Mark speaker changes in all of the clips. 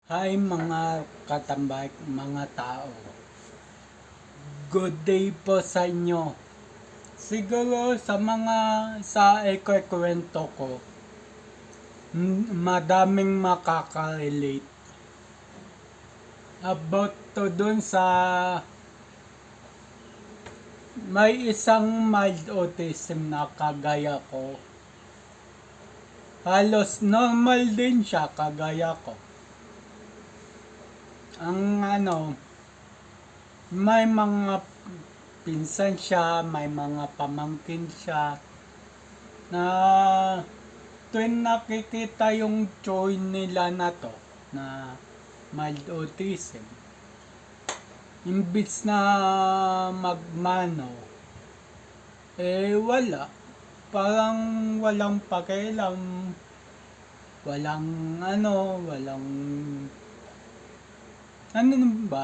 Speaker 1: Hi mga katambay, mga tao. Good day po sa inyo. Siguro sa ikukwento ko, madaming makaka-relate. About to dun sa may isang mild autism na kagaya ko. Halos normal din siya kagaya ko. Ang may mga pinsan siya, may mga pamangkin siya na tuwing nakikita yung join nila na to na mild autism, imbis na magmano, wala. Parang walang pakialam, walang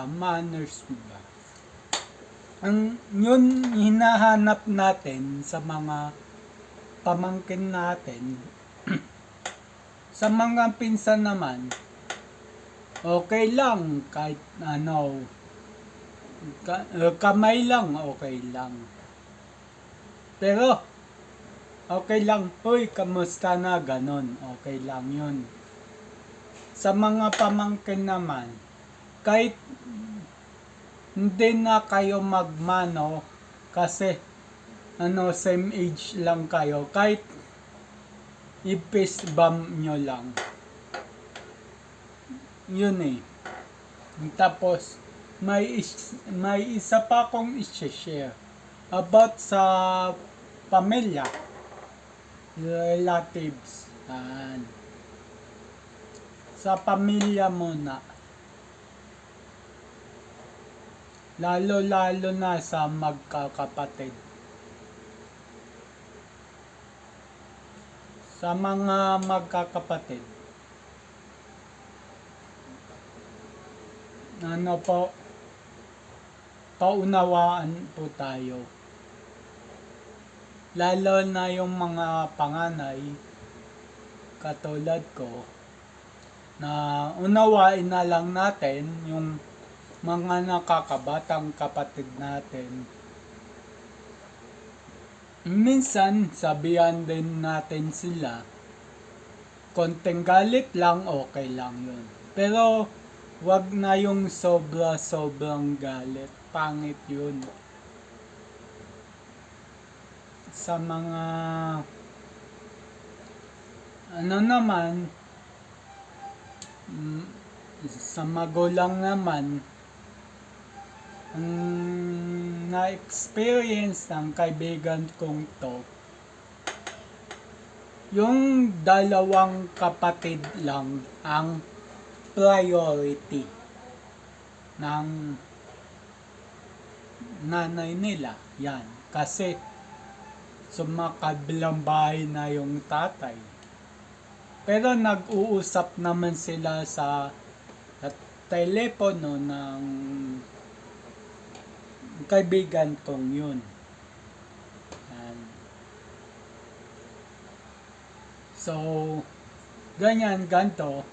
Speaker 1: manners ba? Yun hinahanap natin sa mga pamangkin natin. Sa mga pinsan naman, okay lang kahit kamay lang, okay lang. Pero okay lang, uy, kamusta na, ganon, okay lang yun. Sa mga pamangkin naman, kahit hindi na kayo magmano kasi same age lang kayo, kahit i-fist bump nyo lang, yun eh. Tapos may isa pa akong i-share about sa pamilya, relatives. Sa pamilya muna, lalo na sa magkakapatid. Sa mga magkakapatid, paunawaan po tayo. Lalo na yung mga panganay, katulad ko, na unawain na lang natin yung mga nakakabatang kapatid natin. Minsan, sabihan din natin sila, konting galit lang, okay lang yun. Pero, wag na yung sobrang galit. Pangit yun. Sa mga, naman, sa magulang naman, na-experience ng kaibigan kong to, yung dalawang kapatid lang ang priority ng nanay nila. Yan. Kasi sumakabilang bahay na yung tatay. Pero nag-uusap naman sila sa telepono ng kaibigan kong yun. Yan. So, ganto.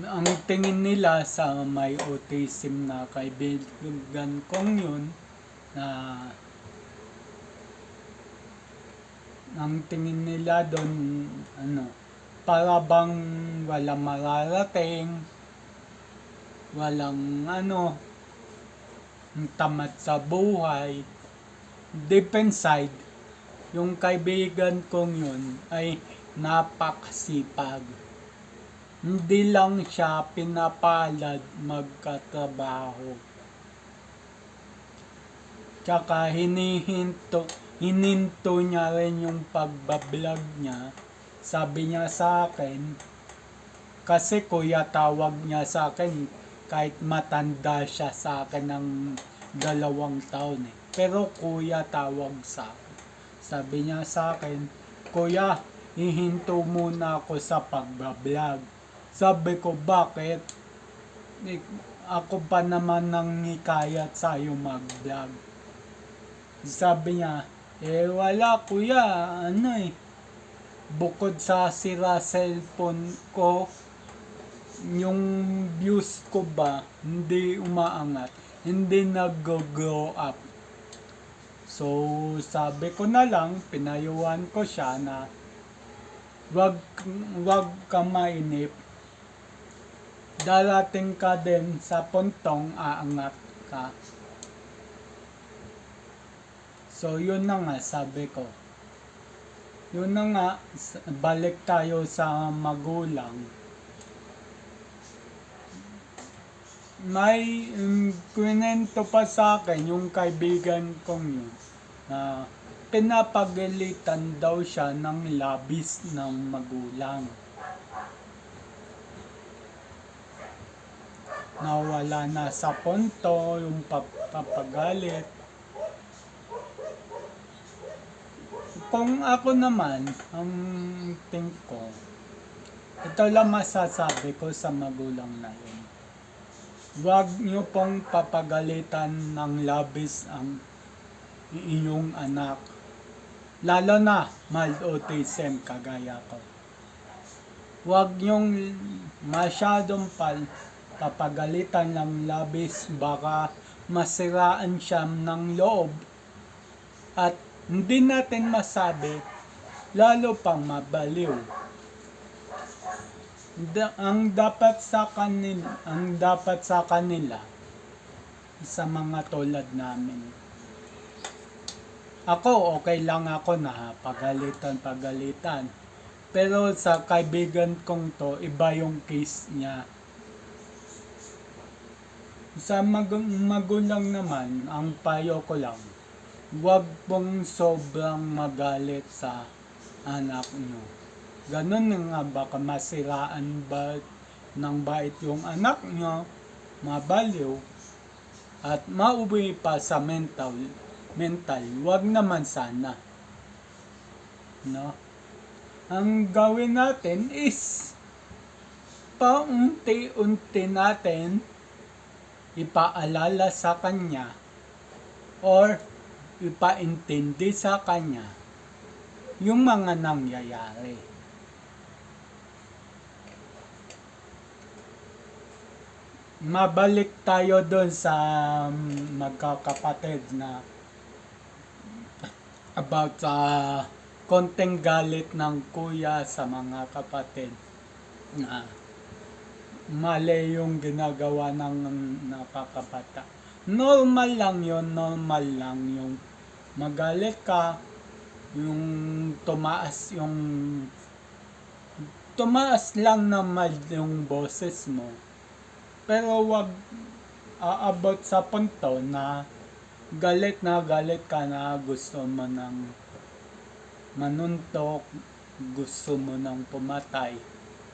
Speaker 1: Ang tingin nila sa may autism na kaibigan kong yun, na ang tingin nila doon, para bang walang mararating, walang tamad sa buhay. Deep inside, yung kaibigan kong yun ay napakasipag. Hindi lang siya pinapalad magkatrabaho. Tsaka hininto niya rin yung pagbablog niya. Sabi niya sa akin, kasi kuya tawag niya sa akin, kahit matanda siya sa akin ng 2 taon eh. Pero kuya tawag sa akin. Sabi niya sa akin, kuya, hihinto muna ako sa pagbablog. Sabi ko, bakit? Ako pa naman nang hikayat sa'yo mag-vlog. Sabi niya, wala kuya, bukod sa sira cellphone ko, yung views ko ba hindi umaangat, hindi nag-grow up. So sabi ko na lang, pinayuhan ko siya na wag wag ka mainip, darating ka din sa puntong aangat ka. So yun na nga, sabi ko, yun na nga, balik tayo sa magulang. May kwento pa sa akin yung kaibigan kong yun na pinapagalitan daw siya ng labis ng magulang. Nawala na sa punto yung papagalit. Kung ako naman, ang think ko, ito lang masasabi ko sa magulang na yun. Huwag niyo pong papagalitan ng labis ang inyong anak. Lalo na mild autism kagaya ko. Huwag niyong masyadong papagalitan ng labis, baka masiraan siya ng loob. At hindi natin masabi, lalo pang mabaliw. Ang dapat sa kanila sa mga tulad namin. Ako, okay lang ako na pagalitan. Pero sa kaibigan kong to, iba yung case niya. Sa magulang naman, ang payo ko lang, huwag pong sobrang magalit sa anak nyo. Ganun nga, baka masiraan ba ng bait yung anak nyo, mabaliw, at mauwi pa sa mental, wag naman sana. No? Ang gawin natin is paunti-unti natin ipaalala sa kanya or ipaintindi sa kanya yung mga nangyayari. Mabalik tayo doon sa magkakapatid na about sa konting galit ng kuya sa mga kapatid na mali yung ginagawa ng nakakabata. Normal lang yung magalit ka, yung tumaas lang na mild yung boses mo. Pero wag aabot sa punto na galit ka na gusto mo ng manuntok, gusto mo ng pumatay.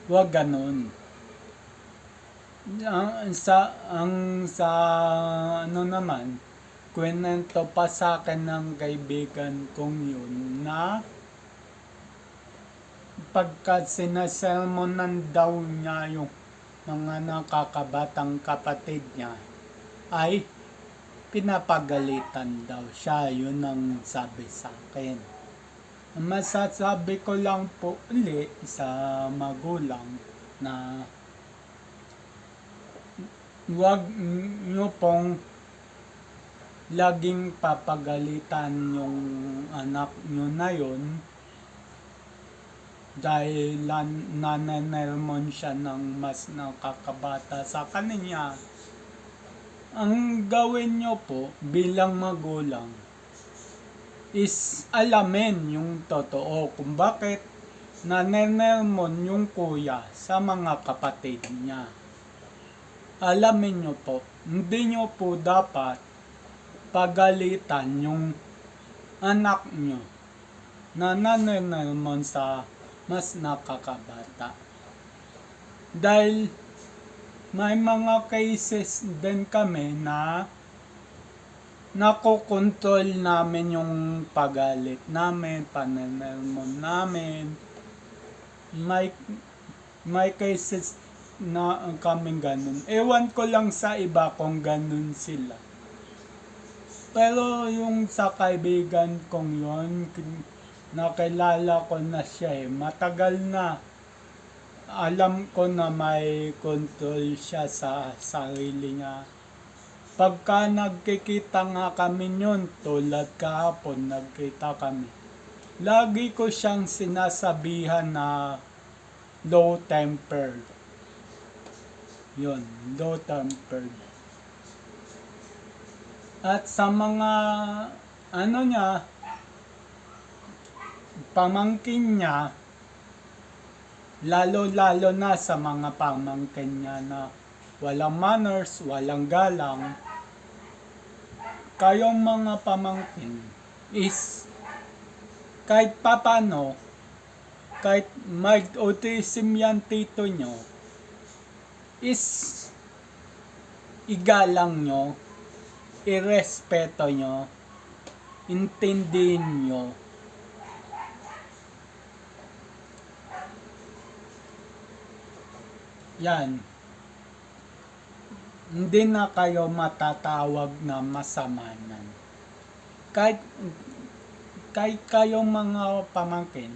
Speaker 1: Wag ganun. Sa ano naman, kwento pa sa akin ng kaibigan kong yun na pagka sinasermonan daw niya yung mga nakakabatang kapatid niya, ay pinapagalitan daw siya. Yun ang sabi sa akin. Masasabi ko lang po uli sa magulang na huwag nyo pong laging papagalitan yung anak nyo na yun dahil nananelmon siya ng mas nakakabata sa kanya. Ang gawin nyo po bilang magulang is alamin yung totoo kung bakit nananelmon yung kuya sa mga kapatid niya. Alamin nyo po, hindi nyo po dapat pagalitan yung anak nyo na nananelmon sa mas nakakabata. Dahil may mga cases din kami na nakokontrol namin yung pagalit namin, pananelmon namin. May cases na kaming ganun. Ewan ko lang sa iba kung ganun sila. Pero yung sa kaibigan kong yun, nakilala ko na siya matagal na. alam ko na may control siya sa sarili niya. Pagka nagkikita nga kami yun, tulad kahapon nagkita kami, lagi ko siyang sinasabihan na low tempered. Yun, low tempered. At sa mga niya, pamangkin niya, lalo-lalo na sa mga pamangkin niya na walang manners, walang galang, kayong mga pamangkin is kahit papano, kahit mild autism yan tito nyo, is igalang nyo, irespeto nyo, intindihin nyo. Yan. Hindi na kayo matatawag na masamanan. Kahit kayong mga pamangkin,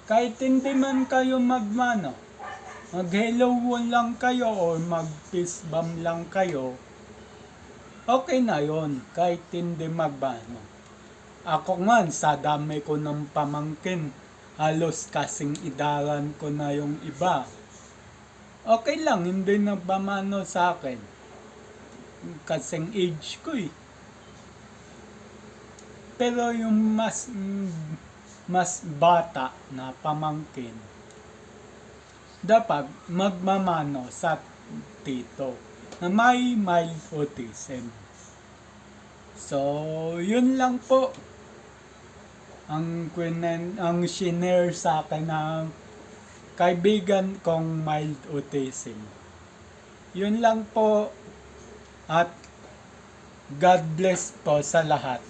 Speaker 1: kahit hindi man kayo mag hello lang kayo o mag peace bomb lang kayo, okay na yon kahit hindi magbano. Ako man, sa dami ko ng pamangkin, halos kasing idaran ko na yung iba. Okay lang, hindi nagbamano sa akin. Kasing age ko eh. Pero yung mas bata na pamangkin, dapat magmamano sa tito na may mild autism. So, yun lang po ang shinare sa akin ng kaibigan kong mild autism. Yun lang po, at God bless po sa lahat.